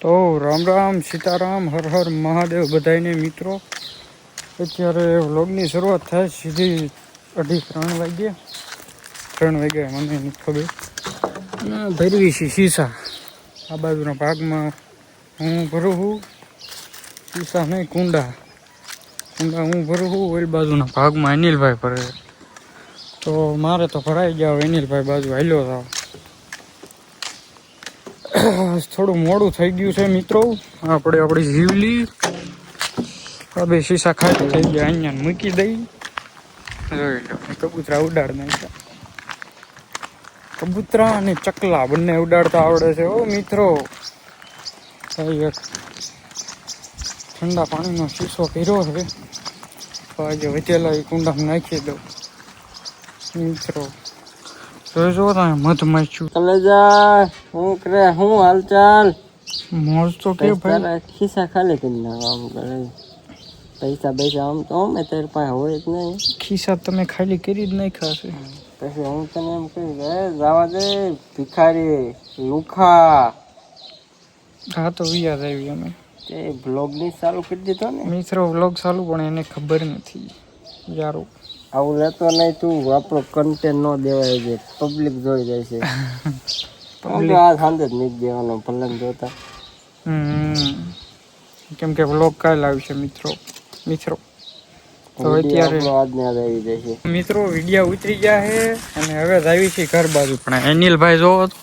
તો રામ રામ સીતારામ હર હર મહાદેવ બધાને મિત્રો. અત્યારે વ્લોગની શરૂઆત થાય સીધી 2:30 વાગ્યે. 3 વાગ્યા મને નથી ખબર. ભરવી છે શીશા આ બાજુના ભાગમાં હું ભરું છું. શીશા નહીં કુંડા હું ભરું છું. ઓલી બાજુના ભાગમાં અનિલભાઈ ભરે. તો મારે તો ભરાઈ ગયા. અનિલભાઈ બાજુ હાલ્યો થાવ. થોડું મોડું થઈ ગયું છે મિત્રો. આપણે આપણી જીવલી આ બે શીશા ખાલી થઈ ગયા. અહીંયા મૂકી દઈ. જોઈ લો કબૂતરા ઉડાડ નાખ્યા. કબૂતરા અને ચકલા બંને ઉડાડતા આવડે છે ઓ મિત્રો. એક ઠંડા પાણીનો શીશો કર્યો છે. આજે વચેલા એ કુંડામાં નાખી દઉં મિત્રો. જોજો તમે મધમાખ્યું કલેજા હું કરે હું હાલચાલ મોજ તો કે ભાઈ ખિસ્સા ખાલી કરી નાખો. આમ કરે પૈસા આમ તો અમે તારી પાસે હોય જ નહીં. ખિસ્સા તમે ખાલી કરી જ નાખ્યા છે. પછી હું તને એમ કહ્યું કે જવા દે ભિખારી લુખા. હા તો વિયાદ આવી અમે તે બ્લોગ ની ચાલુ કરી દીધો ને મિત્રો. વ્લોગ ચાલુ પણ એને ખબર નથી યારો. આવું લેતો નહીં તું. આપણો કન્ટેન્ટ ન દેવાય છે. પબ્લિક જોઈ જાય છે. આ સાંજે જ નહીં દેવાનો ભલે જોતા. કેમ કે વ્લોગ કાલ આવશે મિત્રો. તો અત્યારે આજને આજ આવી જશે મિત્રો. વિડીયો ઉતરી ગયા છે અને હવે આવી છે ઘર બાજુ. પણ અનિલભાઈ જોવો તો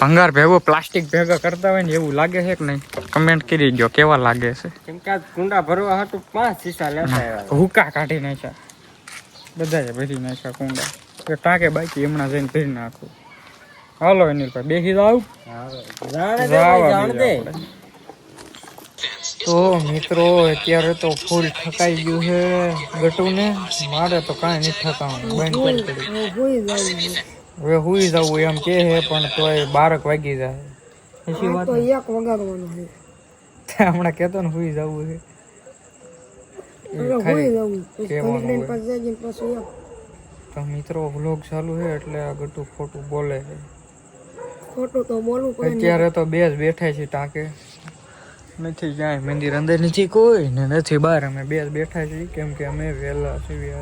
ભંગાર ભેગો પ્લાસ્ટિક ભેગા કરતા હોય ને એવું લાગે છે કે નહીં? કમેન્ટ કરી દો કેવા લાગે છે. કેમ કે આ કુંડા ભરવા હતું 5 શીશા લેતા આવ્યા. હુકા કાઢી નાખ્યા બધાએ. ભરી નાખ્યા કુંડા. ટાંકે બાકી હમણાં જઈને ભરી નાખું. હાલો અનિલભાઈ બેસી જાવ. તો મિત્રો અત્યારે તો ફૂલ ઠકાઈ ગયું છે ગટુ ને. મારે તો કાંઈ નથી ઠકાણું. બંધ કરી હવે હુઈ જવું એમ કે છે પણ તોય 12 વાગી જાય. એસી વાત હમણાં કેતો ને હુઈ જવું છે. તો મિત્રો વ્લોગ ચાલુ છે એટલે આ ગટુ ખોટું બોલે છે. ખોટું તો બોલવું પડે. અત્યારે તો બે જ બેઠા છે ટાંકે. નથી ક્યાંય મંદિર અંદર નથી કોઈ ને નથી બહાર. અમે બે જ બેઠા છીએ કેમ કે અમે વહેલા છીએ.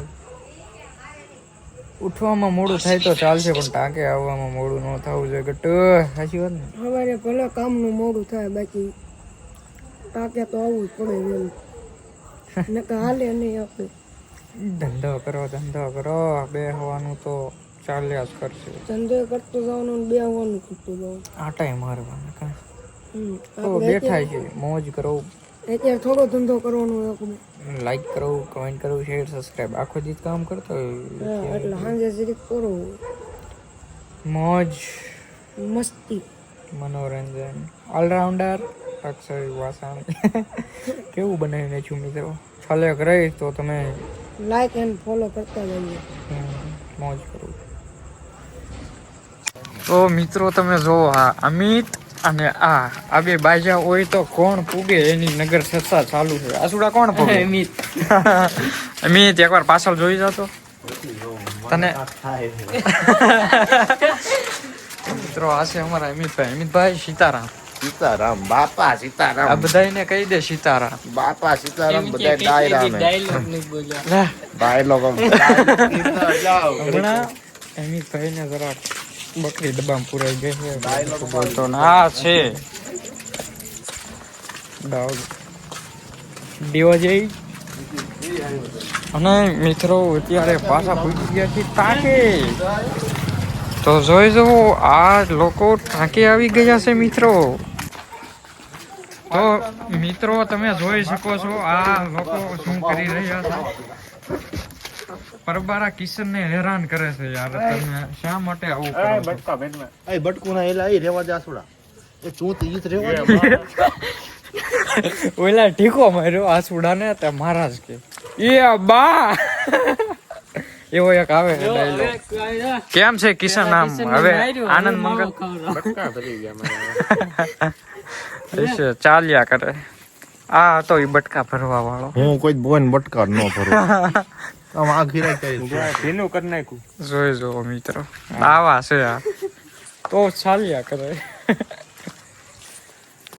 ઉઠવામાં મોડું થાય તો ચાલશે પણ ટાંકે આવવામાં મોડું ન થવું જોઈએ. ગટુ સાચી વાત ને. સવારે ભલે કામનું મોડું થાય બાકી ટાંકે તો આવવું જ પડે વહેલું. નકર હાલે નહીં આપણે. ધંધો કરો. બે હોવાનું તો ચાલ્યા જ કરશે. ધંધો કરતું જવાનું બે આવવાનું કરતું જવાનું. આટાય મારવાના કાં તો બેઠા છે. મોજ કરો. અત્યારે થોડો ધંધો કરવાનો આપણે. લાઈક કરો, કમેન્ટ કરો, શેર, સબસ્ક્રાઇબ. આખો દિવસ કામ કરતો હોય એટલે સાંજે જરીક કરો. મોજ મસ્તી મનોરંજન ઓલરાઉન્ડર અક્ષય વાસાણી. કેવું બનાવીને છું મિત્રો. ફોલો કરે તો તમે લાઈક એન્ડ ફોલો કરતા જઈએ. મોજ કરો. તો મિત્રો તમે જો આ અમિત અને આ બે બાજા હોય તો કોણ પૂગે એની નગર ચર્ચા ચાલુ છે. આસુડા કોણ પૂગે? અમિત એકવાર પાછળ જોઈ જતો તને. મિત્રો આ છે અમારા અમિતભાઈ. સીતારામ બાપા સીતારામ. આ બધાને કહી દે સીતારામ. બાપા સીતારામ બધા ડાયરામે ડાયલોગ હમણાં અમિતભાઈ ને જરા બકરી ડબ્બામાં પુરાઈ ગઈ છે. બોલતો ના છે દેવા જઈ. અને મિત્રો અત્યારે પાછા પૂછી ગયા છે ટાંકે. તો જોઈ જવો આ લોકો ટાંકે આવી ગયા છે મિત્રો. તો મિત્રો તમે જોઈ શકો છો આ લોકો શું કરી રહ્યા છે. પરબારા કિશન ને હેરાન કરે છે યાર. તમે શા માટે આવું કરો? બટકું ના એલા રેવા દે આસુડા. એ ચૂત ઈત રેવા દે. ઓલા ઠીકો માર્યો આસુડા ને તે મહારાજ કે એ બા. એવો એક આવે છે ડાયલોગ. કેમ છે કિશન? આમ હવે આનંદ મંગલ બટકા ભરી ગયા ચાલ્યા કરે. આ તો ઈ બટકા ભરવા વાળો. હું કોઈ બોન બટકા ન ભરું. આમ આ ગીરા ભીનું કરી નાખ્યું. જોઈ જો મિત્રો આવા છે આ તો ચાલ્યા કરે.